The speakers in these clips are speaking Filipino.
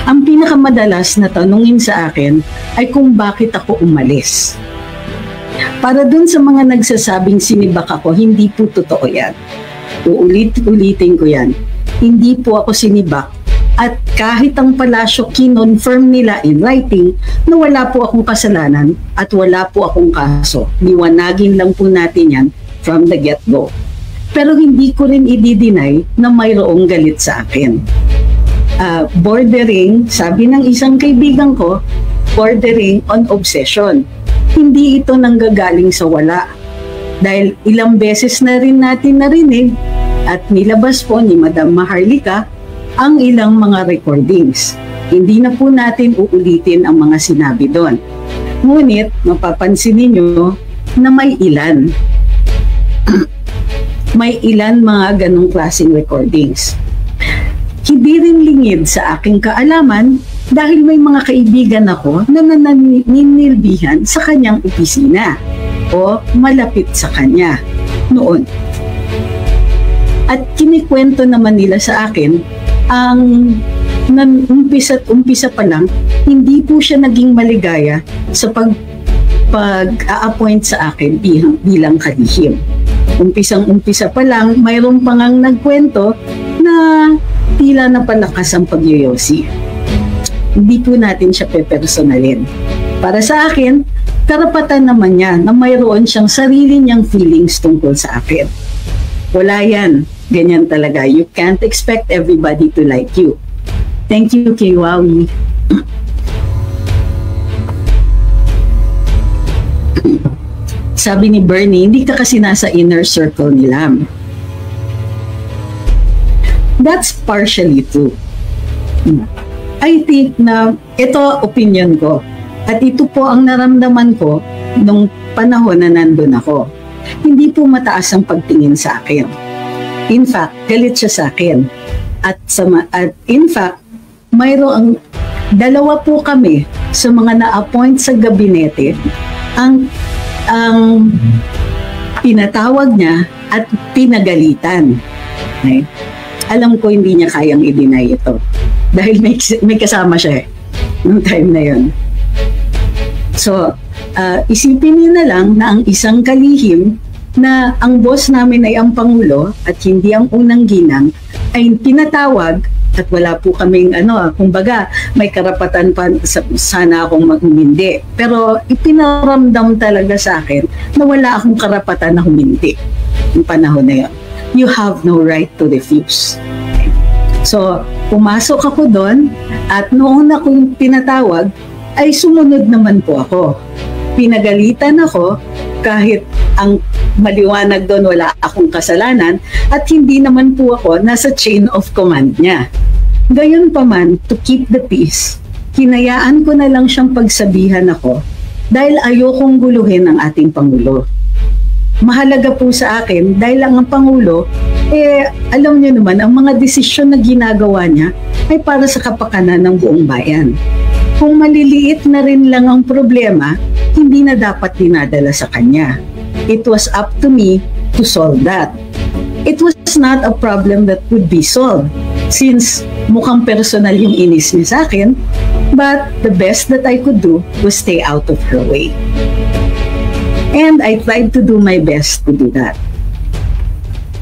Ang pinakamadalas na tanungin sa akin ay kung bakit ako umalis. Para dun sa mga nagsasabing sinibak ako, hindi po totoo yan. Uulit-ulitin ko yan. Hindi po ako sinibak. At kahit ang palasyo kinonfirm nila in writing na wala po akong kasalanan at wala po akong kaso. Liwanagin lang po natin yan from the get-go. Pero hindi ko rin i-deny na mayroong galit sa akin. Bordering, sabi ng isang kaibigan ko, bordering on obsession. Hindi ito nanggagaling sa wala. Dahil ilang beses na rin natin narinig at nilabas po ni Madam Maharlika ang ilang mga recordings. Hindi na po natin uulitin ang mga sinabi doon. Ngunit, mapapansin ninyo na may ilan. May ilan mga ganong klaseng recordings. Hindi rin lingid sa aking kaalaman dahil may mga kaibigan ako na naninilbihan sa kanyang opisina o malapit sa kanya noon. At kinikwento naman nila sa akin ang umpisa pa lang, hindi po siya naging maligaya sa pag-a-appoint sa akin bilang kalihim. Umpisang-umpisa pa lang, mayroon pa ngang nagkwento na tila napalakas ang pagyoyosi. Hindi po natin siya pepersonalin. Para sa akin, karapatan naman niya na mayroon siyang sarili niyang feelings tungkol sa akin. Wala yan. Ganyan talaga. You can't expect everybody to like you. Thank you, Kiwawi. Sabi ni Bernie, hindi ka kasi nasa inner circle ni Lam. That's partially true. I think na ito opinion ko. At ito po ang naramdaman ko nung panahon na nandun ako. Hindi po mataas ang pagtingin sa akin. In fact, galit siya sa akin. At in fact, mayroong dalawa po kami sa mga na-appoint sa gabinete ang pinatawag niya at pinagalitan. Okay? Alam ko hindi niya kayang i-deny ito. Dahil may kasama siya noong time na yon. So, isipin niyo na lang na ang isang kalihim na ang boss namin ay ang Pangulo at hindi ang unang ginang ay pinatawag at wala po kaming kumbaga may karapatan pa sana akong humindi. Pero ipinaramdam talaga sa akin na wala akong karapatan na humindi yung panahon na yun. You have no right to refuse. So, pumasok ako doon at noong akong pinatawag ay sumunod naman po ako. Pinagalitan ako kahit ang maliwanag doon wala akong kasalanan at hindi naman po ako nasa chain of command niya. Gayon pa man, to keep the peace, hinayaan ko na lang siyang pagsabihan ako dahil ayokong guluhin ang ating Pangulo. Mahalaga po sa akin dahil ang Pangulo, alam niyo naman, ang mga desisyon na ginagawa niya ay para sa kapakanan ng buong bayan. Kung maliliit na rin lang ang problema, hindi na dapat dinadala sa kanya. It was up to me to solve that. It was not a problem that could be solved since mukhang personal yung inis niya sa akin, but the best that I could do was stay out of her way. And I tried to do my best to do that.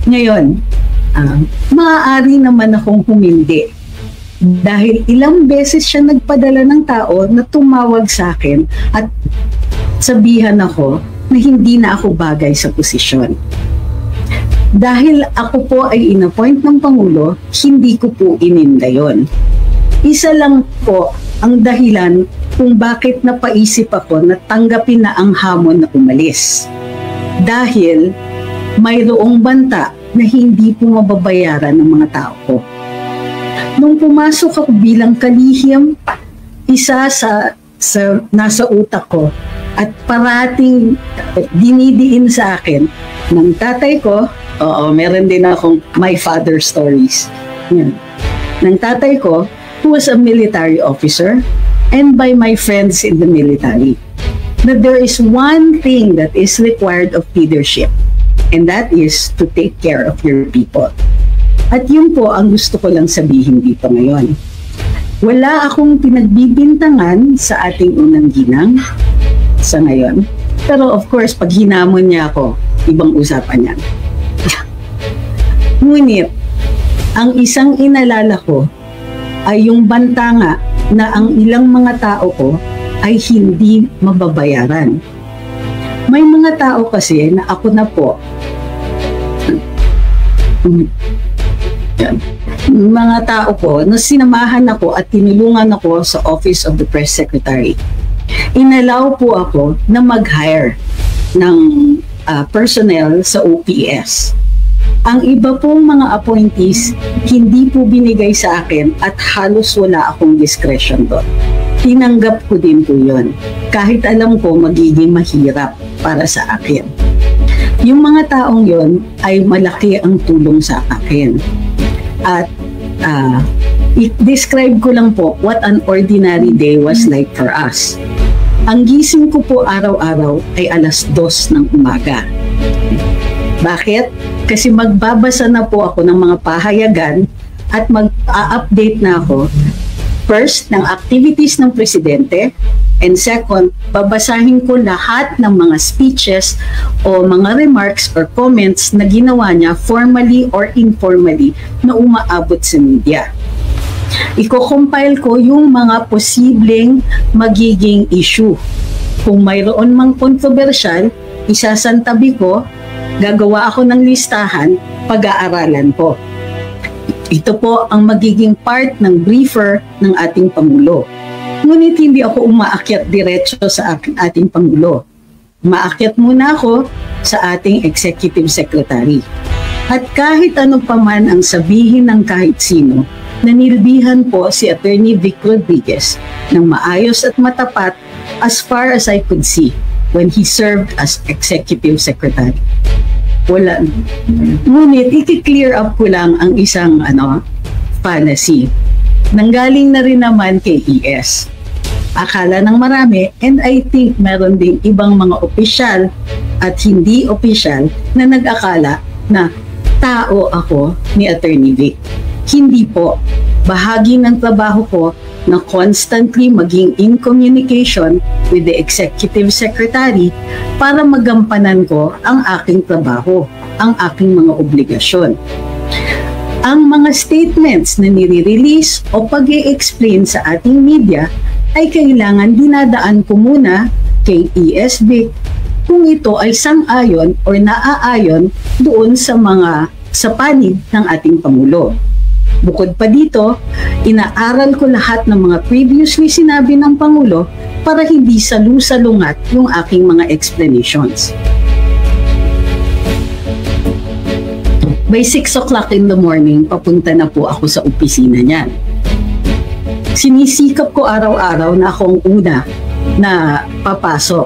Ngayon, maaari naman akong humindi dahil ilang beses siya nagpadala ng tao na tumawag sa akin at sabihan ako na hindi na ako bagay sa posisyon. Dahil ako po ay inappoint ng Pangulo, hindi ko po ininda yon. Isa lang po ang dahilan kung bakit napaisip ako na tanggapin na ang hamon na umalis. Dahil mayroong banta na hindi po mababayaran ng mga tao ko. Nung pumasok ako bilang kalihim, isa sa nasa utak ko at parating dinidiin sa akin ng tatay ko, meron din akong my father stories. Yan. Ng tatay ko, who was a military officer, and by my friends in the military, that there is one thing that is required of leadership, and that is to take care of your people. At yun po ang gusto ko lang sabihin dito ngayon. Wala akong pinagbibintangan sa ating unang ginang sa ngayon. Pero of course, pag hinamon niya ako, ibang usapan yan. Ngunit, ang isang inalala ko ay yung banta nga na ang ilang mga tao ko ay hindi mababayaran. May mga tao kasi na ako na po, mga tao ko na sinamahan ako at tinulungan ako sa Office of the Press Secretary. Inalaw po ako na mag-hire ng personnel sa OPS. Ang iba pong mga appointees, hindi po binigay sa akin at halos wala akong discretion doon. Tinanggap ko din po yun, kahit alam ko magiging mahirap para sa akin. Yung mga taong yon ay malaki ang tulong sa akin. At i-describe ko lang po what an ordinary day was like for us. Ang gising ko po araw-araw ay 2:00 ng umaga. Bakit? Kasi magbabasa na po ako ng mga pahayagan at mag-update na ako first ng activities ng presidente, and second, babasahin ko lahat ng mga speeches o mga remarks or comments na ginawa niya formally or informally na umaabot sa media. Iko-compile ko yung mga posibleng magiging issue. Kung mayroon mang kontrobersyal, isasantabi ko, gagawa ako ng listahan, pag-aaralan ko. Ito po ang magiging part ng briefer ng ating Pangulo. Ngunit hindi ako umaakyat diretso sa ating Pangulo. Umaakyat muna ako sa ating Executive Secretary. At kahit ano pa man ang sabihin ng kahit sino, nanilbihan po si Attorney Vic Rodriguez ng maayos at matapat as far as I could see when he served as Executive Secretary. Wala. Ngunit, i-clear up ko lang ang isang fallacy. Nanggaling na rin naman kay ES. Akala ng marami, and I think meron ding ibang mga opisyal at hindi opisyal na nag-akala na tao ako ni Attorney Vic. Hindi po. Bahagi ng trabaho ko na constantly maging in communication with the Executive Secretary para magampanan ko ang aking trabaho, ang aking mga obligasyon. Ang mga statements na nire-release o pag-i-explain sa ating media ay kailangan dinadaan ko muna kay ESB kung ito ay sang-ayon o naaayon doon sa panig ng ating Pangulo. Bukod pa dito, inaaral ko lahat ng mga previously sinabi ng Pangulo para hindi salu-salungat yung aking mga explanations. By 6 o'clock in the morning, papunta na po ako sa opisina niya. Sinisikap ko araw-araw na akong una na papasok.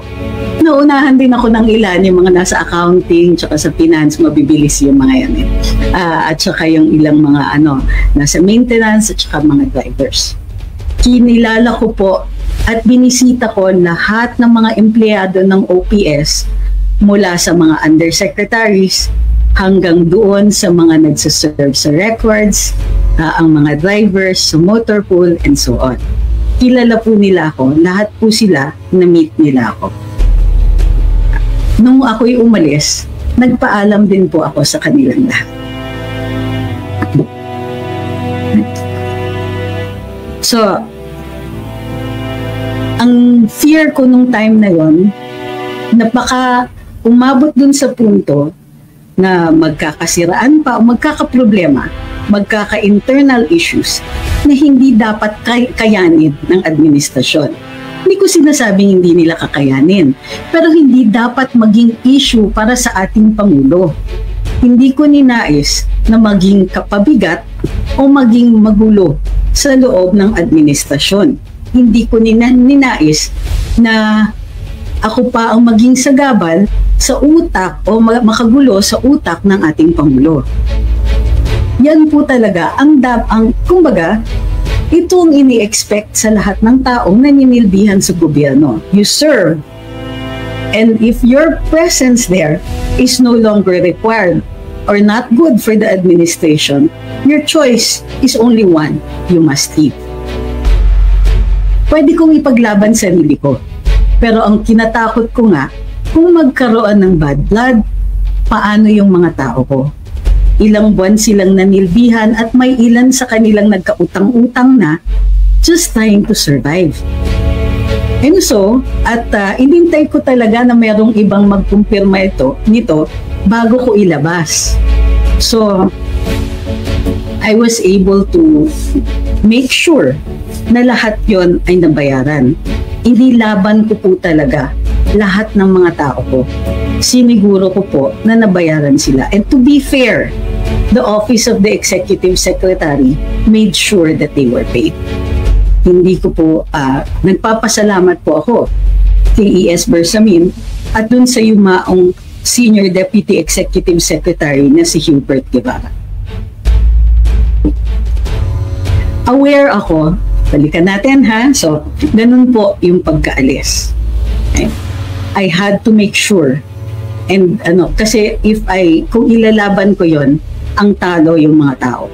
Naunahan din ako ng ilan, yung mga nasa accounting, tsaka sa finance, mabibilis yung mga yan eh. At tsaka yung ilang mga nasa maintenance, at tsaka mga drivers. Kinilala ko po at binisita ko lahat ng mga empleyado ng OPS mula sa mga undersecretaries hanggang doon sa mga nagsaserve sa records, ang mga drivers, sa motor pool, and so on. Kilala po nila ako, lahat po sila na-meet nila ako. Nung ako'y umalis, nagpaalam din po ako sa kanilang lahat. So, ang fear ko nung time na yon, napaka umabot dun sa punto na magkakasiraan pa o magkakaproblema, magkaka-internal issues na hindi dapat kayanin ng administrasyon. Hindi ko sinasabing hindi nila kakayanin, pero hindi dapat maging issue para sa ating Pangulo. Hindi ko ninais na maging kapabigat o maging magulo sa loob ng administrasyon. Hindi ko ninais na ako pa ang maging sagabal sa utak o makagulo sa utak ng ating Pangulo. Yan po talaga ang kumbaga, ito ang ini-expect sa lahat ng taong naninilbihan sa gobyerno. You serve. And if your presence there is no longer required or not good for the administration, your choice is only one: you must leave. pwede kong ipaglaban sarili ko. Pero ang kinatakot ko nga, kung magkaroon ng bad blood, paano yung mga tao ko? Ilang buwan silang nanilbihan at may ilan sa kanilang nagkautang-utang na just trying to survive. And so, at inintay ko talaga na mayroong ibang magkumpirma nito bago ko ilabas. So, I was able to make sure na lahat yon ay nabayaran. Inilaban ko po talaga lahat ng mga tao ko. Siniguro ko po na nabayaran sila. And to be fair, the Office of the Executive Secretary made sure that they were paid. Hindi ko po, nagpapasalamat po ako kay E.S. Bersamin at dun sa yumaong Senior Deputy Executive Secretary na si Hubert Guevara. Aware ako, balikan natin ha, so ganun po yung pagkaalis. Okay. I had to make sure, and kasi kung ilalaban ko yon, ang talo yung mga tao.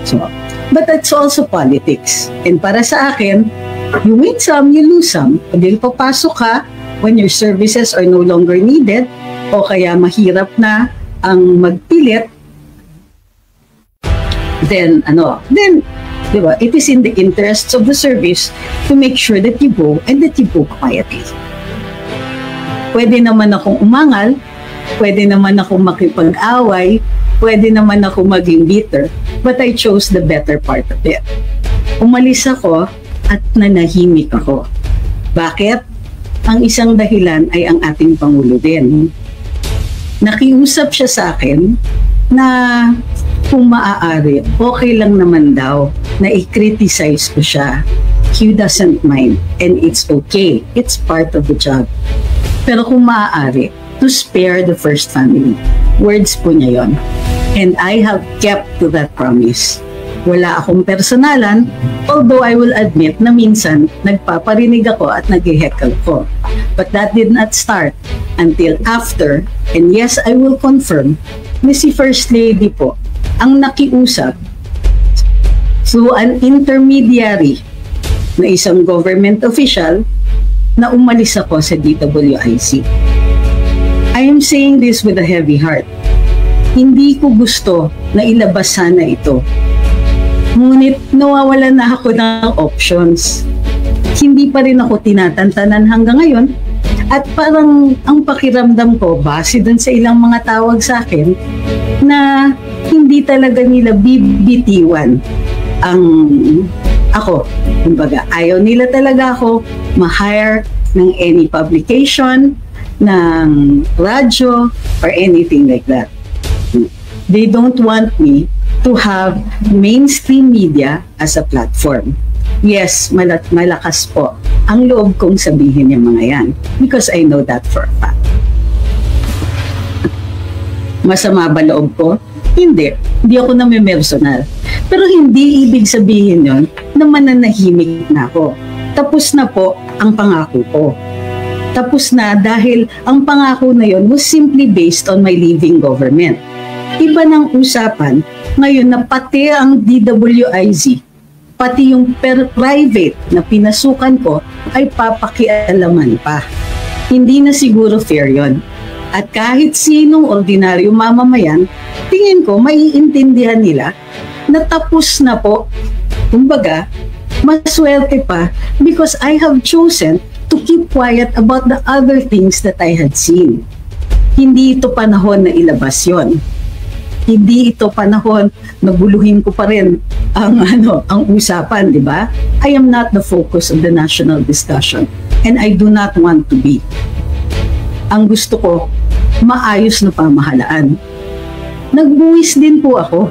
So, but it's also politics. And para sa akin, you win some, you lose some. Pag papasok ka when your services are no longer needed, o kaya mahirap na ang magpilit, then diba, it is in the interests of the service to make sure that you go and that you go quietly. Pwede naman akong umangal, pwede naman akong makipag-away, pwede naman ako maging bitter, but I chose the better part of it. Umalis ako at nanahimik ako. Bakit? Ang isang dahilan ay ang ating Pangulo din. Nakiusap siya sa akin na kung maaari, okay lang naman daw na i-criticize ko siya. He doesn't mind and it's okay. It's part of the job. Pero kung maaari, to spare the first family. Words po niya yon. And I have kept to that promise. Wala akong personalan, although I will admit na minsan nagpaparinig ako at nag-heckle ko. But that did not start until after, and yes, I will confirm, na si First Lady po ang nakiusap through an intermediary na isang government official na umalis ako sa DWIC. I am saying this with a heavy heart. Hindi ko gusto na ilabas sana ito. Ngunit nawawalan na ako ng options. Hindi pa rin ako tinatantanan hanggang ngayon at parang ang pakiramdam ko base dun sa ilang mga tawag sa akin na hindi talaga nila bibitiwan ang ako. Kumbaga, ayaw nila talaga ako ma-hire ng any publication, ng radyo, or anything like that. They don't want me to have mainstream media as a platform. Yes, malakas po ang loob kong sabihin yung mga yan because I know that for a fact. Masama ba loob ko? Hindi. Hindi ako namimersonal. Pero hindi ibig sabihin yon na mananahimik na ako. Tapos na po ang pangako ko. Tapos na dahil ang pangako na yon was simply based on my leaving government. Iba ng usapan ngayon na pati ang DWIZ, pati yung private na pinasukan ko ay papakialaman pa. Hindi na siguro fair yon. At kahit sinong ordinaryong mamamayan, tingin ko maiintindihan nila na tapos na po. Kumbaga, maswerte pa because I have chosen to keep quiet about the other things that I had seen. Hindi ito panahon na ilabas yon. Hindi ito panahon na guluhin ko pa rin ang usapan, di ba? I am not the focus of the national discussion and I do not want to be. Ang gusto ko, maayos na pamahalaan. Nagbuwis din po ako.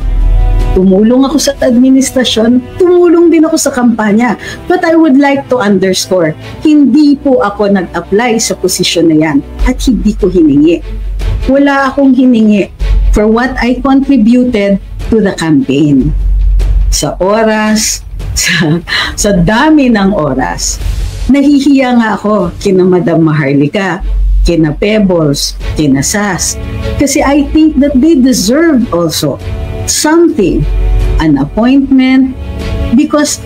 Tumulong ako sa administrasyon, tumulong din ako sa kampanya. But I would like to underscore, hindi po ako nag-apply sa posisyon na yan at hindi ko hiningi. Wala akong hiningi for what I contributed to the campaign. Sa oras, sa dami ng oras, nahihiya nga ako kina Madam Maharlika, kina Pebbles, kina Sas. Kasi I think that they deserve also something, an appointment, because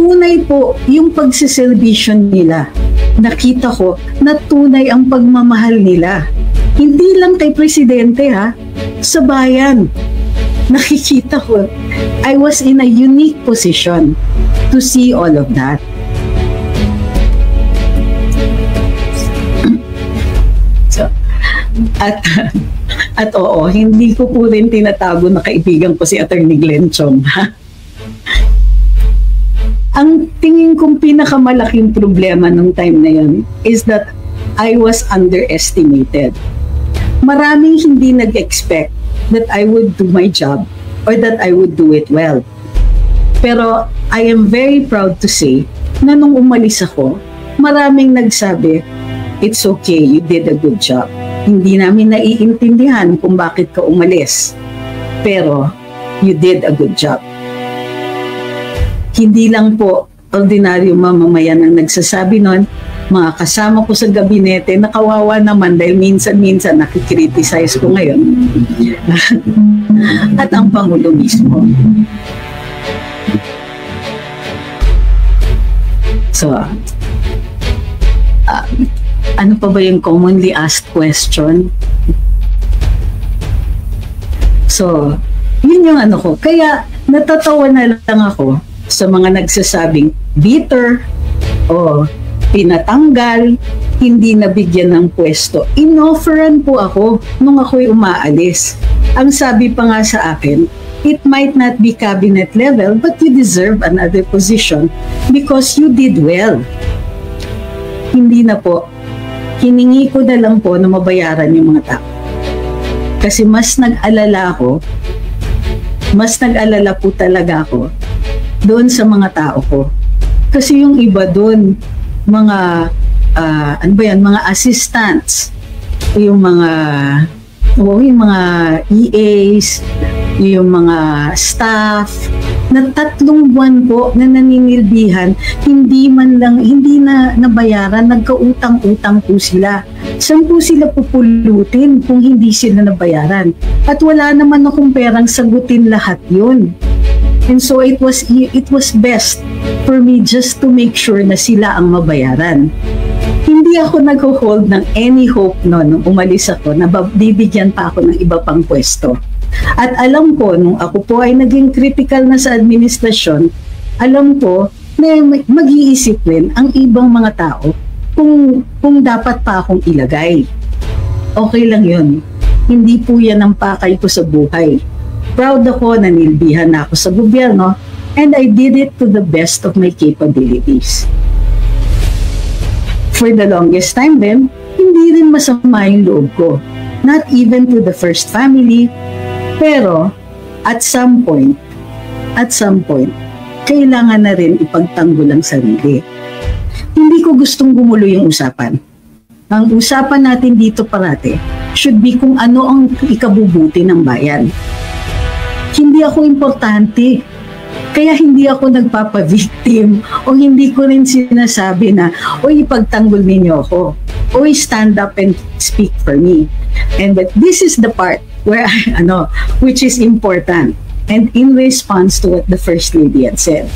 tunay po yung pagsiservisyo nila. Nakita ko na tunay ang pagmamahal nila. Hindi lang kay Presidente ha, sa bayan. Nakikita ko, I was in a unique position to see all of that. So, at oo, hindi ko po rin tinatago na kaibigan ko si Attorney Glenn Chong. Ang tingin kong pinakamalaking problema nung time na yun is that I was underestimated. Maraming hindi nag-expect that I would do my job or that I would do it well. Pero I am very proud to say na nung umalis ako, maraming nagsabi, it's okay, you did a good job. Hindi namin naiintindihan kung bakit ka umalis. Pero you did a good job. Hindi lang po ordinaryong mamamayan ang nagsasabi nun, mga kasama ko sa gabinete, nakawawa naman dahil minsan-minsan nakikriticize ko ngayon. At ang Pangulo mismo. So, ano pa ba yung commonly asked question? So, yun yung ano ko. Kaya natatawa na lang ako sa mga nagsasabing bitter o pinatanggal, hindi nabigyan ng pwesto. Inofferan po ako nung ako'y umaalis. Ang sabi pa nga sa akin, it might not be cabinet level, but you deserve another position because you did well. Hindi na po. Hiningi ko na lang po na mabayaran yung mga tao. Kasi mas nag-alala po talaga ako doon sa mga tao ko. Kasi yung iba doon, mga, ano ba yan, mga assistants, yung mga EAs, yung mga staff, na 3 buwan po na naninilbihan, hindi na nabayaran, nagkautang-utang po sila. Saan po sila pupulutin kung hindi sila nabayaran? At wala naman akong perang sagutin lahat yun. And so it was best for me just to make sure na sila ang mabayaran. Hindi ako nag-hold ng any hope nung umalis ako na bibigyan pa ako ng iba pang pwesto. At alam ko, nung ako po ay naging critical na sa administrasyon, alam ko na mag-iisip rin ang ibang mga tao kung dapat pa akong ilagay. Okay lang yun. Hindi po yan ang pakay ko sa buhay. Proud ako na nilbihan na ako sa gobyerno and I did it to the best of my capabilities. For the longest time then, hindi rin masama yung loob ko. Not even to the first family. Pero, at some point, kailangan na rin ipagtanggol ang sarili. Hindi ko gustong gumulo yung usapan. Ang usapan natin dito parate should be kung ano ang ikabubuti ng bayan. Hindi ako importante. Kaya hindi ako nagpapa-victim o hindi ko rin sinasabi na, oy, ipagtanggol ninyo ako. Oy, stand up and speak for me. But this is the part where, which is important. And in response to what the First Lady had said,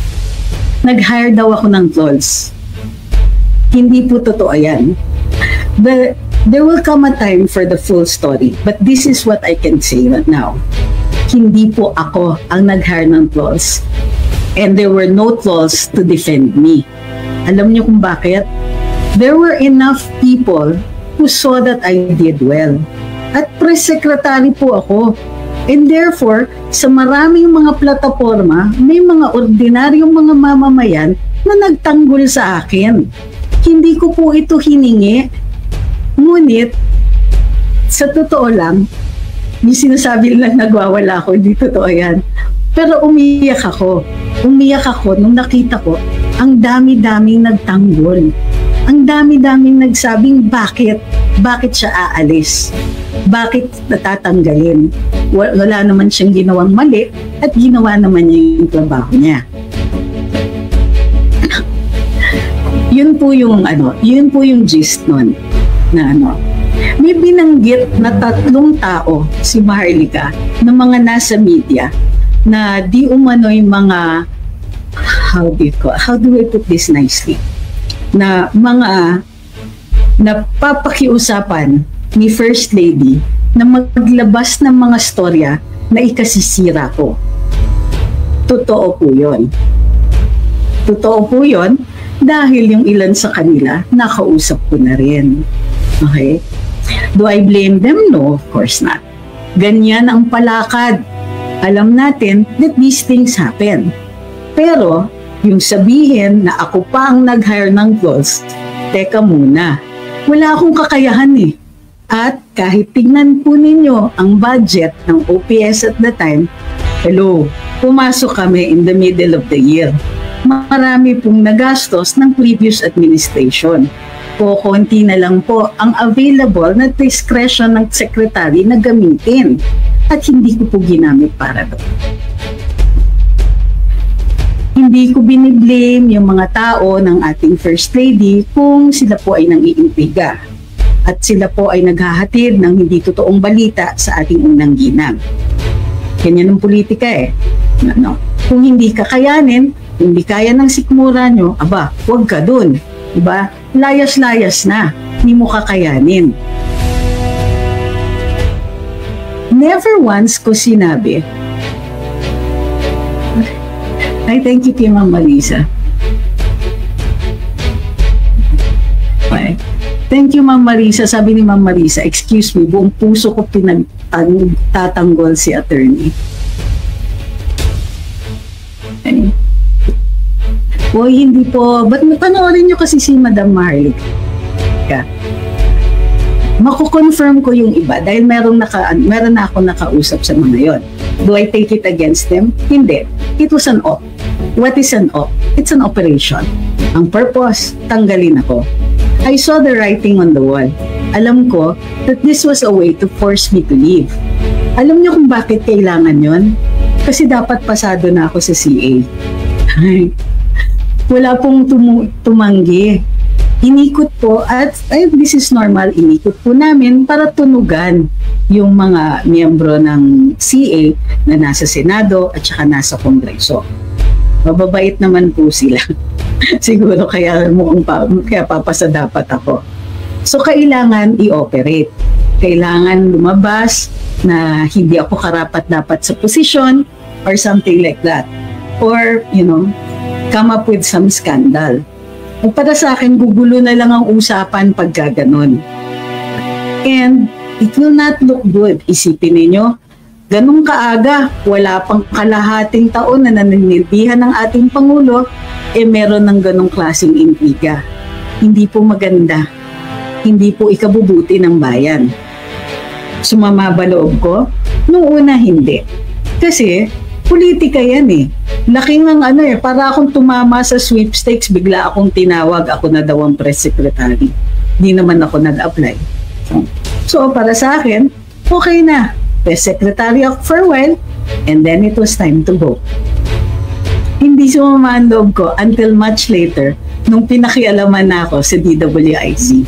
nag-hire daw ako ng trolls. Hindi po totoo yan. There will come a time for the full story, but this is what I can say right now. Hindi po ako ang nag-hire ng trolls. And there were no trolls to defend me. Alam niyo kung bakit? There were enough people who saw that I did well. At press secretary po ako. And therefore, sa maraming mga plataforma, may mga ordinaryong mga mamamayan na nagtanggol sa akin. Hindi ko po ito hiningi. Ngunit, sa totoo lang, yung sinasabi lang nagwawala ako, hindi totoo yan. Pero umiyak ako. Umiyak ako nung nakita ko, ang dami-daming nagtanggol. Ang dami-daming nagsabing bakit? Bakit siya aalis? Bakit natatanggalin? Wala naman siyang ginawang mali at ginawa naman niya yung trabaho niya. Yun po yung gist nun na may binanggit na 3 tao, si Maharlika, na mga nasa media, na di umano'y mga how do I put this nicely? Na mga napapakiusapan ni First Lady na maglabas ng mga storya na ikasisira ko. Totoo po yun. Totoo po yun dahil yung ilan sa kanila nakausap ko na rin. Okay? Do I blame them? No, of course not. Ganyan ang palakad. Alam natin that these things happen. Pero, yung sabihin na ako pa ang nag-hire ng Ghost, teka muna, wala akong kakayahan eh. At kahit tignan po ninyo ang budget ng OPS at the time, hello, pumasok kami in the middle of the year. Marami pong nagastos ng previous administration. O konti na lang po ang available na discretion ng secretary na gamitin. At hindi ko po ginamit para doon. Hindi ko biniblame yung mga tao ng ating First Lady kung sila po ay nang-iimpiga at sila po ay naghahatid ng hindi totoong balita sa ating unang ginang. Ganyan ang politika eh. No? Kung hindi kakayanin, hindi kaya ng sikmura nyo, aba, huwag ka dun. Diba? Layas-layas na. Hindi mo kakayanin. Never once ko sinabi, ay, thank you kay Ma'am Marisa. Okay. Thank you, Ma'am Marisa. Sabi ni Ma'am Marisa, excuse me, buong puso ko pinagtatanggol si attorney. Okay. O, hindi po. Ba't panoorin nyo kasi si Madam Marlic? Mako-confirm ko yung iba dahil meron na ako nakausap sa mga yon. Do I take it against them? Hindi. It was an op. What is an op? It's an operation. Ang purpose, tanggalin ako. I saw the writing on the wall. Alam ko that this was a way to force me to leave. Alam niyo kung bakit kailangan yon? Kasi dapat pasado na ako sa CA. Wala pong tumanggi. Inikot po at this is normal, inikot po namin para tunugan yung mga miyembro ng CA na nasa Senado at saka nasa Kongreso. Mababait naman po sila. Siguro kaya papasa dapat ako. So kailangan i-operate. Kailangan lumabas na hindi ako karapat-dapat sa posisyon or something like that. Or, come up with some scandal. At para sa akin, gugulo na lang ang usapan pag gaganon. And it will not look good. Isipin ninyo, ganun kaaga, wala pang kalahating taon na naninilbihan ng ating Pangulo, meron ng ganong klaseng intriga. Hindi po maganda. Hindi po ikabubuti ng bayan. Sumama ba loob ko? Noong una, hindi. Kasi, politika yan eh. Laking ang para akong tumama sa sweepstakes, bigla akong tinawag, ako na daw ang press secretary. Hindi naman ako nag-apply. So, para sa akin, okay na. Press secretary ako for a while, and then it was time to go. Hindi sumama ang loob ko until much later, nung pinakialaman na ako sa DWIC.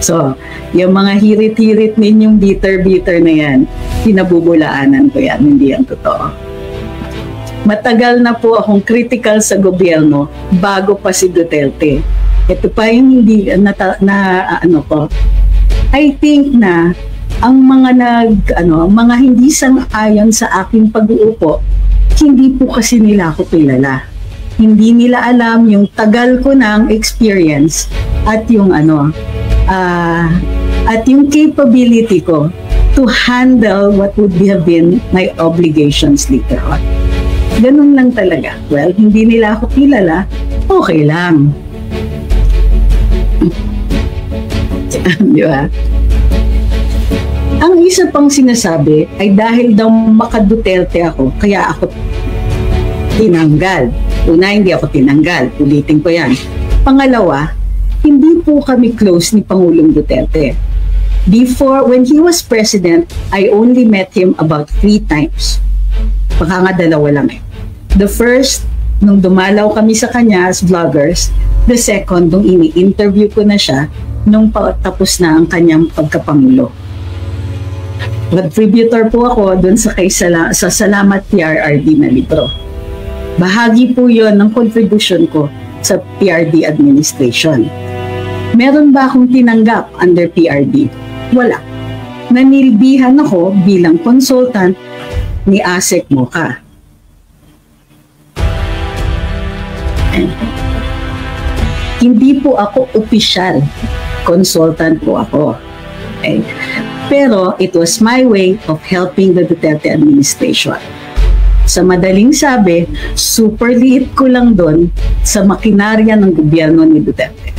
So, yung mga hirit-hirit ninyong bitter-bitter na yan, pinabubulaanan ko yan, hindi yan totoo. Matagal na po akong critical sa gobyerno bago pa si Duterte. Ito pa yung hindi I think na ang mga hindi sang-ayon sa aking pag-uupo, hindi po kasi nila ako kilala. Hindi nila alam yung tagal ko ng experience at yung at yung capability ko to handle what would have been my obligations later on. Ganun lang talaga. Well, hindi nila ako kilala, okay lang. Di ba? Ang isa pang sinasabi ay dahil daw maka-Duterte ako, kaya ako tinanggal. Una, hindi ako tinanggal. Ulitin ko yan. Pangalawa, hindi po kami close ni Pangulong Duterte. Before, when he was president, I only met him about 3 times. Baka nga 2 lang eh. The first, nung dumalaw kami sa kanya as vloggers. The second, nung ini-interview ko na siya, nung tapos na ang kanyang pagkapangulo. Contributor po ako dun sa Salamat PRRD na libro. Bahagi po yon ng contribution ko sa PRD administration. Meron ba akong tinanggap under PRD? Wala. Nanilbihan ako bilang consultant ni ASEC Mocha. Hindi po ako opisyal. Consultant po ako. Okay? Pero it was my way of helping the Duterte administration. Sa madaling sabi, super liit ko lang doon sa makinarya ng gobyerno ni Duterte.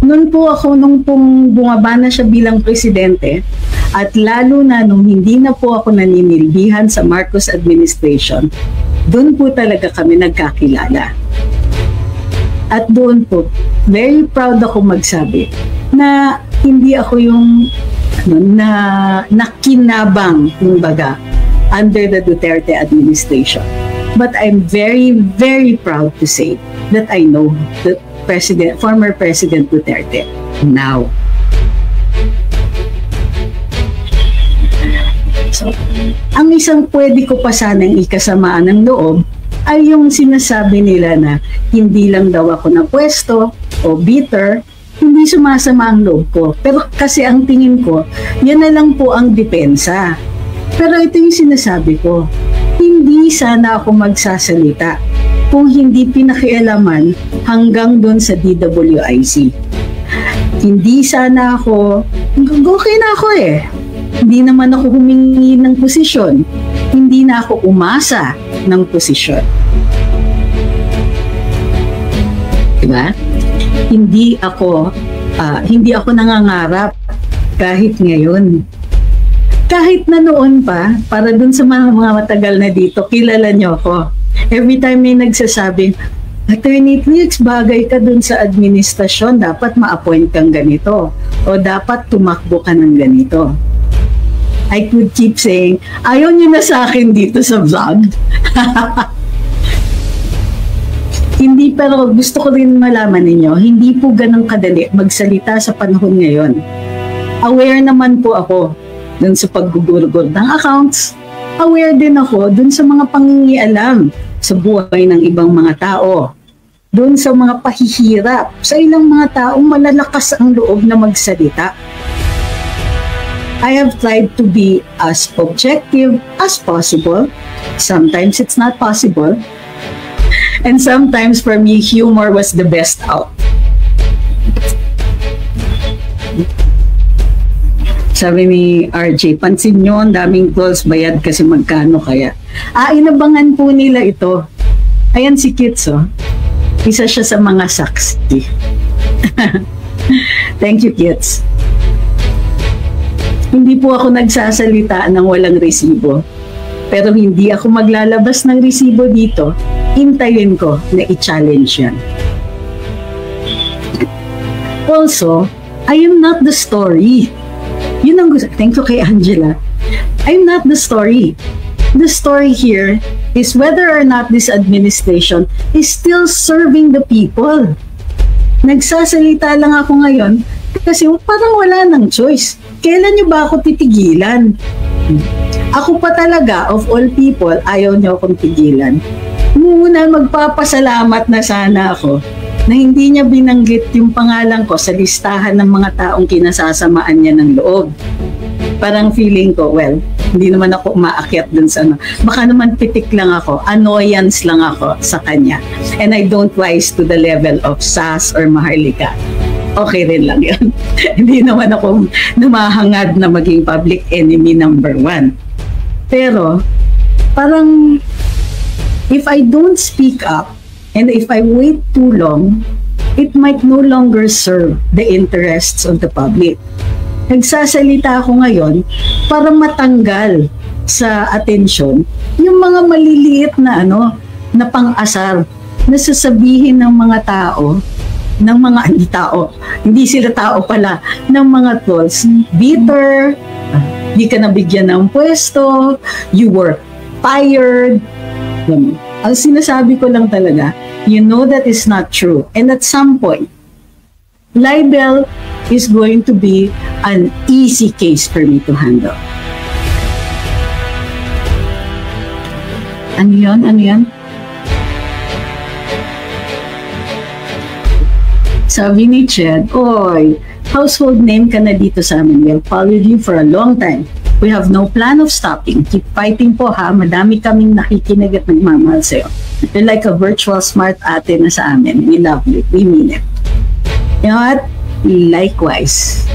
Noon po ako, nung pong bumaba na siya bilang presidente, at lalo na nung hindi na po ako naninilbihan sa Marcos administration, doon po talaga kami nagkakilala. At doon po, very proud ako magsabi na hindi ako yung nakinabang, kumbaga, under the Duterte administration. But I'm very, very proud to say that I know the former President Duterte now. So, ang isang pwede ko pa sanang ikasamaan ng loob ay yung sinasabi nila na hindi lang daw ako na pwesto o bitter, hindi sumasama ang loob ko. Pero kasi ang tingin ko, yan na lang po ang depensa. Pero ito yung sinasabi ko, hindi sana ako magsasalita kung hindi pinakialaman hanggang doon sa DWIC. Hindi sana ako, okay na ako eh. Hindi naman ako humingi ng posisyon. Hindi na ako umasa ng posisyon. Diba? Hindi ako nangangarap kahit ngayon. Kahit na noon pa, para dun sa mga matagal na dito, kilala niyo ako. Every time may nagsasabing, Attorney Trix, bagay ka dun sa administrasyon, dapat ma-appoint kang ganito. O dapat tumakbo ka ng ganito. I could keep saying, ayaw niyo na sa akin dito sa vlog. Hindi, pero gusto ko rin malaman ninyo, hindi po ganang kadali magsalita sa panahon ngayon. Aware naman po ako dun sa paggugurugod ng accounts. Aware din ako dun sa mga pangingialam sa buhay ng ibang mga tao. Dun sa mga pahihirap sa ilang mga taong malalakas ang loob na magsalita. I have tried to be as objective as possible. Sometimes it's not possible. And sometimes for me, humor was the best out. Sabi ni RJ, pansin nyo, ang daming calls, bayad kasi magkano kaya. Inabangan po nila ito. Ayan si Kits, oh. Isa siya sa mga saksi. Thank you, Kits. Hindi po ako nagsasalita ng walang resibo. Pero hindi ako maglalabas ng resibo dito. Hintayin ko na i-challenge yan. Also, I am not the story. Yun ang gusto. Thank you kay Angela. I'm not the story. The story here is whether or not this administration is still serving the people. Nagsasalita lang ako ngayon kasi parang wala nang choice. Kailan nyo ba ako titigilan? Ako pa talaga, of all people, ayaw nyo akong tigilan. Muna magpapasalamat na sana ako na hindi niya binanggit yung pangalan ko sa listahan ng mga taong kinasasamaan niya ng loob. Parang feeling ko, well, hindi naman ako umaakyat dun sa ano. Baka naman pitik lang ako, annoyance lang ako sa kanya. And I don't rise to the level of Sas or Maharlika. Okay rin lang yun. Hindi naman ako namahangad na maging public enemy number 1. Pero, parang, if I don't speak up, and if I wait too long, it might no longer serve the interests of the public. Nagsasalita ako ngayon para matanggal sa atensyon yung mga maliliit na na pang-asar na sasabihin ng mga tao, hindi sila tao pala, ng mga trolls, bitter, di ka nabigyan ng pwesto, you were fired. Ang sinasabi ko lang talaga, you know that is not true. And at some point, libel is going to be an easy case for me to handle. Ano yan? Sabi ni Ched, oy, household name ka na dito sa amin. We'll follow you for a long time. We have no plan of stopping. Keep fighting po ha. Madami kaming nakikinig at nagmamahal sa'yo. You're like a virtual smart ate na sa amin. We love you. We mean it. You know what? Likewise.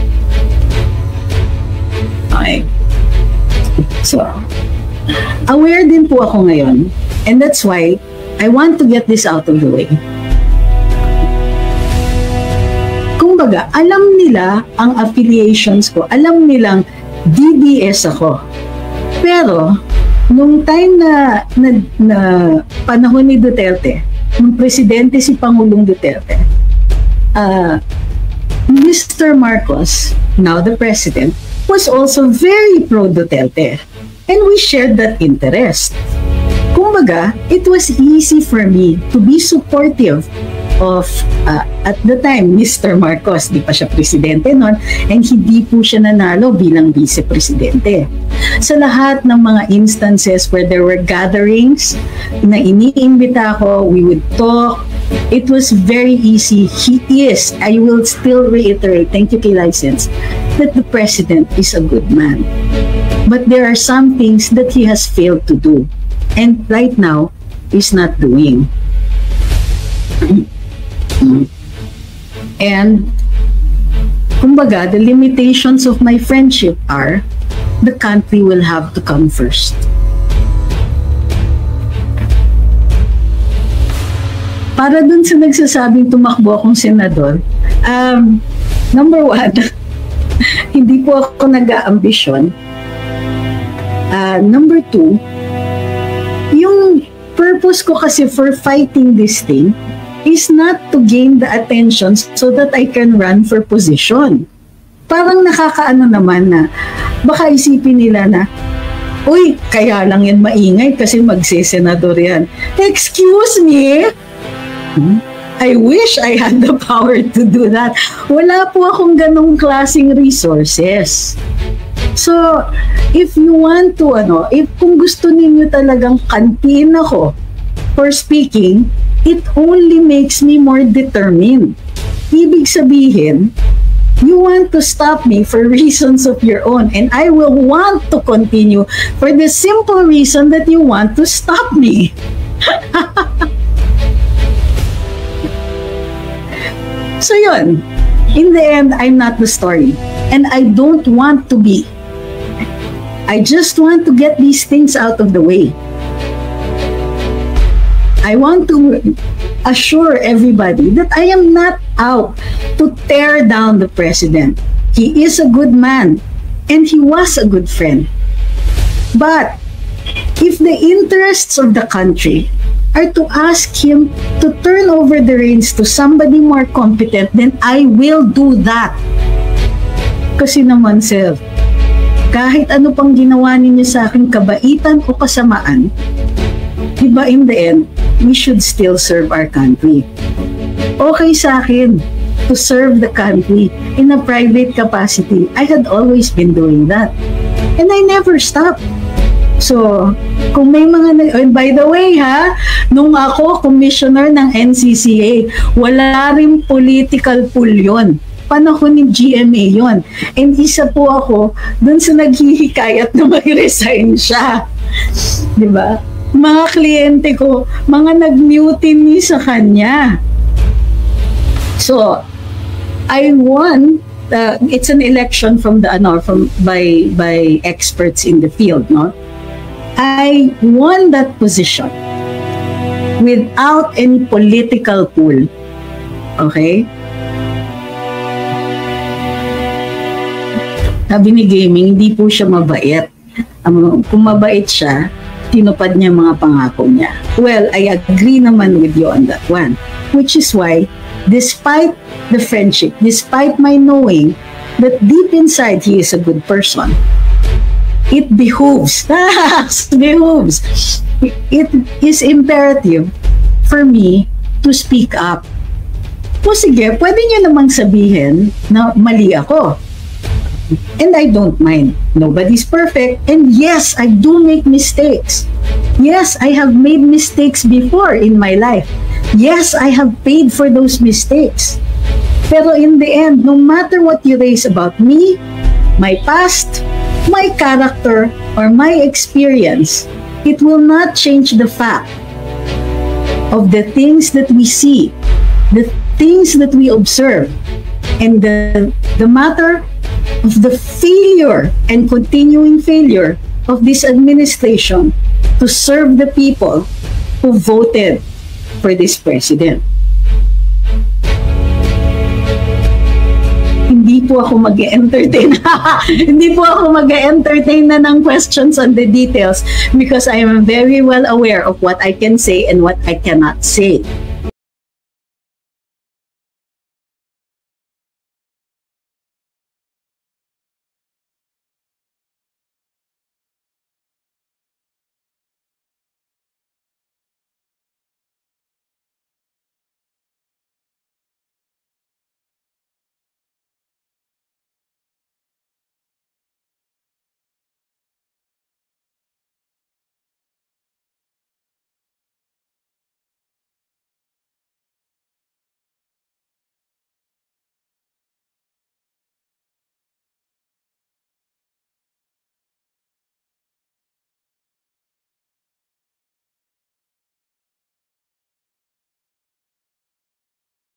Okay. So, aware din po ako ngayon. And that's why I want to get this out of the way. Kumbaga, alam nila ang affiliations ko. Alam nilang DDS ako. Pero, nung time na panahon ni Duterte, nung presidente si Pangulong Duterte, Mr. Marcos, now the president, was also very pro-Duterte. And we shared that interest. Kumbaga, it was easy for me to be supportive of, at the time, Mr. Marcos. Di pa siya presidente noon, and hindi po siya nanalo bilang vice-presidente. Sa lahat ng mga instances where there were gatherings na iniimbita ko, we would talk. It was very easy. He is, I will still reiterate, thank you kay License, that the president is a good man. But there are some things that he has failed to do. And right now, is not doing. And, kumbaga, the limitations of my friendship are, the country will have to come first. Para dun sa nagsasabing tumakbo akong senador, number one, hindi po ako nag-aambisyon. Number two, yung purpose ko kasi for fighting this thing is not to gain the attention so that I can run for position. Parang nakakaano naman na, baka isipin nila na, uy, kaya lang yan maingay kasi magsesenador yan. Excuse me? I wish I had the power to do that. Wala po akong ganong klaseng resources. So, if you want to, if kung gusto ninyo talagang kantiin ako for speaking, it only makes me more determined. Ibig sabihin, you want to stop me for reasons of your own, and I will want to continue for the simple reason that you want to stop me. So yun, in the end, I'm not the story, and I don't want to be. I just want to get these things out of the way. I want to assure everybody that I am not out to tear down the president. He is a good man, and he was a good friend. But if the interests of the country are to ask him to turn over the reins to somebody more competent, then I will do that. Kasi naman, sir, kahit ano pang ginawa ninyo sa akin, kabaitan o kasamaan, diba, in the end, we should still serve our country. Okay sa akin to serve the country in a private capacity. I had always been doing that. And I never stopped. So, kung may mga, and by the way ha, nung ako commissioner ng NCCA, wala rin political pool yun. Panahon ni GMA yon. And isa po ako dun sa naghihikayat na mag-resign siya. Diba? Mga kliyente ko, mga nag-mutiny sa kanya. So, I won. It's an election from the by experts in the field, no? I won that position without any political pool. Okay? Sabi ni Gaming, hindi po siya mabait. Kung mabait siya, tinupad niya mga pangako niya. Well, I agree naman with you on that one. Which is why, despite the friendship, despite my knowing that deep inside he is a good person, it behooves, it is imperative for me to speak up. O sige, pwede niyo namang sabihin na mali ako. And I don't mind. Nobody's perfect. And yes, I do make mistakes. Yes, I have made mistakes before in my life. Yes, I have paid for those mistakes. Pero in the end, no matter what you raise about me, my past, my character, or my experience, it will not change the fact of the things that we see, the things that we observe, and the matter of the failure and continuing failure of this administration to serve the people who voted for this president. Hindi po ako mag-entertain. Hindi po ako mag-entertain na ng questions on the details because I am very well aware of what I can say and what I cannot say.